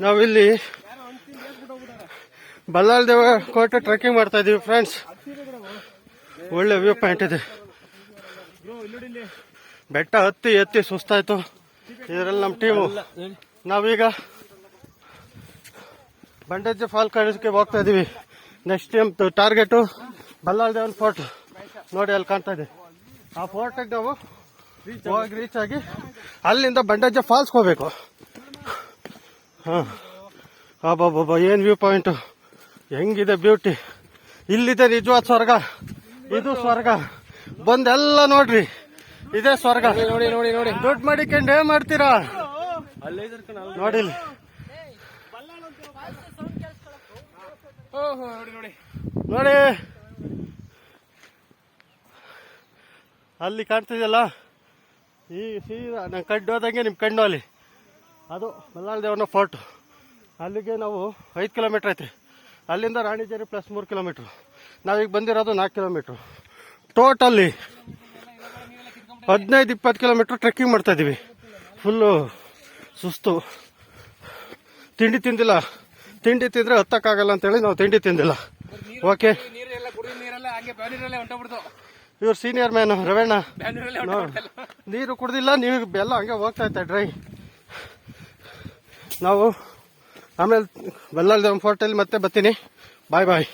ನಾವಿಲ್ಲಿ ಬಲ್ಲಾಳ್ ದೇವ ಕೋಟೆ ಟ್ರೆಕ್ಕಿಂಗ್ ಮಾಡ್ತಾ ಇದೀವಿ ಫ್ರೆಂಡ್ಸ್. ಒಳ್ಳೆ ವ್ಯೂ ಪಾಯಿಂಟ್ ಇದೆ. ಬೆಟ್ಟ ಹತ್ತಿ ಎತ್ತಿ ಸುಸ್ತಾಯ್ತು. ಇದರಲ್ಲಿ ನಮ್ಮ ಟೀಮು ನಾವೀಗ ಬಂಡಜ್ಜ ಫಾಲ್ ಕಾಣಿಸಕ್ಕೆ ಹೋಗ್ತಾ ಇದೀವಿ. Next time target Ballal Devan fort. ನೋಡಿ ಅಲ್ಲಿ ಕಾಣ್ತಾ ಇದೆ. ಆ ಫೋರ್ಟಿಗೆ ನಾವು ಹೋಗಿ ರೀಚ್ ಆಗಿ ಅಲ್ಲಿಂದ ಬಂಡಜ್ಜ ಫಾಲ್ಸ್ ಹೋಗ್ಬೇಕು. ಬಾಬಾ ಏನ್ ವ್ಯೂ ಪಾಯಿಂಟ್, ಹೆಂಗಿದೆ ಬ್ಯೂಟಿ. ಇಲ್ಲಿದೆ ನಿಜವಾದ ಸ್ವರ್ಗ. ಇದು ಸ್ವರ್ಗ. ಬಂದೆಲ್ಲ ನೋಡ್ರಿ, ಇದೇ ಸ್ವರ್ಗ. ನೋಡಿ ನೋಡಿ ನೋಡಿ, ದುಡ್ಡು ಮಾಡಿಕೊಂಡು ಏನ್ ಮಾಡ್ತೀರಾ ನೋಡಿ. ನೋಡಿ ಅಲ್ಲಿ ಕಾಣ್ತಿದೆಯಲ್ಲ, ಈ ಸೀದಾ ನಾನು ಕಡ್ಡು ಹೋದಂಗೆ ನಿಮ್ ಕಣ್ಣು ಅಲ್ಲಿ ಅದು ಬಲ್ಲಾಳ್ ದೇವನ ಫೋರ್ಟ್. ಅಲ್ಲಿಗೆ ನಾವು 5 ಕಿಲೋಮೀಟರ್ ಐತ್ರಿ. ಅಲ್ಲಿಂದ ರಾಣಿಜೇರಿ ಪ್ಲಸ್ 3 ಕಿಲೋಮೀಟ್ರು. ನಾವೀಗ ಬಂದಿರೋದು 4 ಕಿಲೋಮೀಟ್ರು. ಟೋಟಲ್ಲಿ 15-20 ಕಿಲೋಮೀಟ್ರ್ ಟ್ರೆಕ್ಕಿಂಗ್ ಮಾಡ್ತಾ ಇದೀವಿ. ಫುಲ್ಲು ಸುಸ್ತು. ತಿಂಡಿ ತಿಂದಿಲ್ಲ. ತಿಂಡಿ ತಿಂದ್ರೆ ಹತ್ತಕ್ಕಾಗಲ್ಲ ಅಂತೇಳಿ ನಾವು ತಿಂಡಿ ತಿಂದಿಲ್ಲ. ಓಕೆ, ಇವ್ರು ಸೀನಿಯರ್ ಮ್ಯಾನ್ ರವಣ್ಣ ನೀರು ಕುಡ್ದಿಲ್ಲ. ನೀವು ಎಲ್ಲ ಹಂಗೆ ಹೋಗ್ತಾ ಇತ್ತ ಡ್ರೈ. ನಾವು ಆಮೇಲೆ ಬಲ್ಲಾಳ್ ದೇವನ್ ಫೋರ್ಟಲ್ಲಿ ಮತ್ತೆ ಬರ್ತೀನಿ. ಬಾಯ್ ಬಾಯ್.